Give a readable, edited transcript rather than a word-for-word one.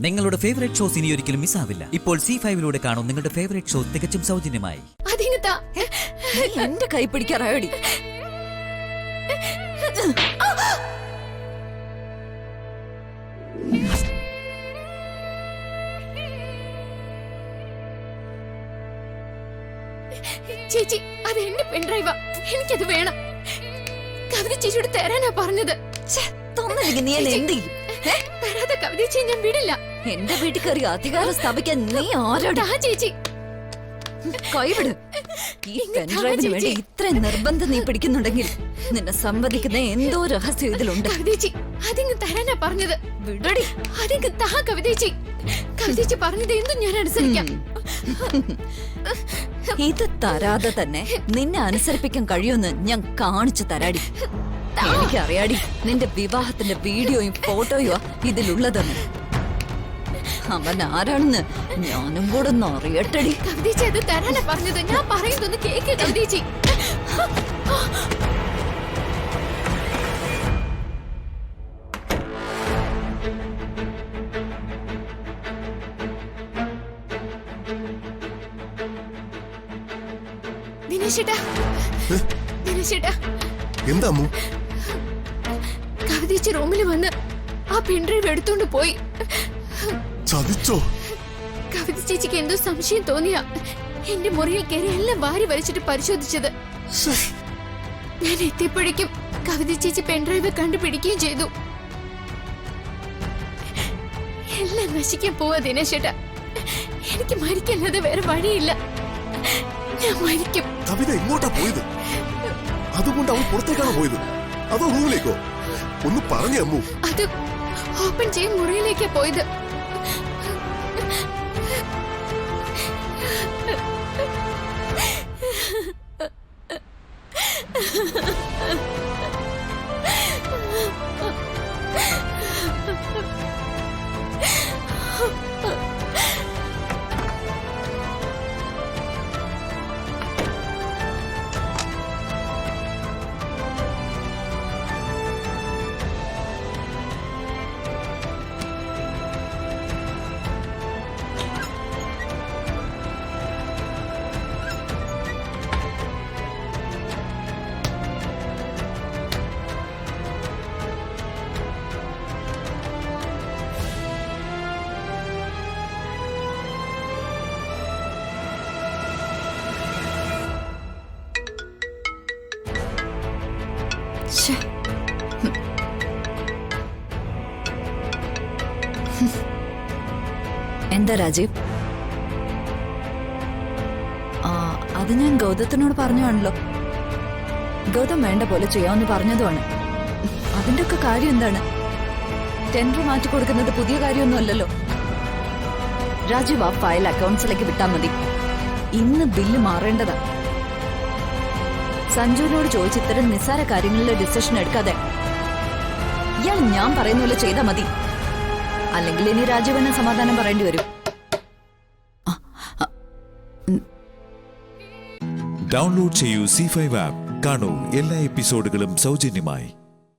നിങ്ങളുടെ favourite shows ഇനി ഒരിക്കലും മിസ്സാവില്ല. ഇപ്പോൾ C5 കാണും നിങ്ങളുടെ ഫേവറേറ്റ് ഷോ തികച്ചും സൗജന്യമായി. എന്റെ കൈ പിടിക്കാറായോടി. ചേച്ചി, അത് എന്റെ പെൺഡ്രൈവാ, എനിക്കത് വേണം. കവിത ചേച്ചിയോട് തരാനാ പറഞ്ഞത്. നീ എന്ത് ചെയ്യും? തരാതെ കവിത ചേച്ചി ഞാൻ വിടില്ല. എന്റെ വീട്ടിൽ കയറി അധികാരം സ്ഥാപിക്കാൻ നീ ആരോടാ? ചേച്ചി കൈവിട്. ഈ പെൺഡ്രൈവിന് വേണ്ടി ഇത്രയും നിർബന്ധം നീ പിടിക്കുന്നുണ്ടെങ്കിൽ നിന്നെ സംവദിക്കുന്ന എന്തോ രഹസ്യം ഇതിലുണ്ട്. കവിതേച്ചി അതിങ്ങ് തരാനാ പറഞ്ഞത്. വിടടി. അതിങ്ങ് താ കവിതേച്ചി. കവിതേച്ചി പറഞ്ഞത് എന്തും ഞാൻ അനുസരിക്കാം. ഇത് തരാതെ തന്നെ നിന്നെ അനുസരിപ്പിക്കാൻ കഴിയുമെന്ന് ഞാൻ കാണിച്ചു തരാടി. എനിക്കറിയാടി നിന്റെ വിവാഹത്തിന്റെ വീഡിയോയും ഫോട്ടോയുമാ ഇതിലുള്ളതെന്ന്. അവൻ ആരാണെന്ന് ഞാനും കൂടെ ഒന്ന് അറിയട്ടടി. കവിതേച്ചി അത് തരാനാ പറഞ്ഞത്. ഞാൻ പറയുന്നൊന്ന് കേക്ക് കവിതേച്ചി. എന്താ കവിതേച്ചി റൂമിൽ വന്ന് ആ പെൺഡ്രൈവ് എടുത്തോണ്ട് പോയി. ചതിച്ചോ? കവിത ചേച്ചിക്ക് എന്തോ സംശയം തോന്നിയ എന്റെ മുറിയിൽ കയറി എല്ലാം വാരി വലിച്ചിട്ട് പരിശോധിച്ചത്. ഞാൻ എത്തിയപ്പോഴേക്കും കവിത ചേച്ചി പെൺഡ്രൈവ് കണ്ടുപിടിക്കുകയും ചെയ്തു. എല്ലാം നശിക്കാൻ പോവാ ദിനേശേട്ടാ. എനിക്ക് മരിക്കല്ലാതെ വേറെ വഴിയില്ല. ഞാൻ മരിക്കും. കവിത എങ്ങോട്ടാ പോയത്? അതുകൊണ്ട് അവൾ പുറത്തേക്കാണോ പോയത്, അതോ റൂമിലേക്കോ? ഒന്ന് പറഞ്ഞു അമ്മു. അത് ഓപ്പൺ ചെയ്യും മുറിയിലേക്കാ പോയത്. എന്താ രാജീവ്? അത് ഞാൻ ഗൗതത്തിനോട് പറഞ്ഞാണല്ലോ. ഗൗതം വേണ്ട പോലെ ചെയ്യാമെന്ന് പറഞ്ഞതുമാണ്. അതിന്റെ ഒക്കെ കാര്യം എന്താണ്? ടെൻഡർ മാറ്റി കൊടുക്കുന്നത് പുതിയ കാര്യമൊന്നുമല്ലല്ലോ. രാജീവ് ആ ഫയൽ അക്കൗണ്ട്സിലേക്ക് വിട്ടാൽ മതി. ഇന്ന് ബില്ല് മാറേണ്ടതാ. സഞ്ജുവിനോട് ചോദിച്ച് ഇത്തരം നിസ്സാര കാര്യങ്ങളിലെ ഡിസിഷൻ എടുക്കാതെ ഇയാൾ ഞാൻ പറയുന്ന പോലെ ചെയ്താൽ മതി. അല്ലെങ്കിൽ ഇനി രാജീവനെ സമാധാനം പറയേണ്ടി വരും. ഡൗൺലോഡ് ചെയ്യൂ C5 ആപ്പ്. കാണൂ എല്ലാ എപ്പിസോഡുകളും സൗജന്യമായി.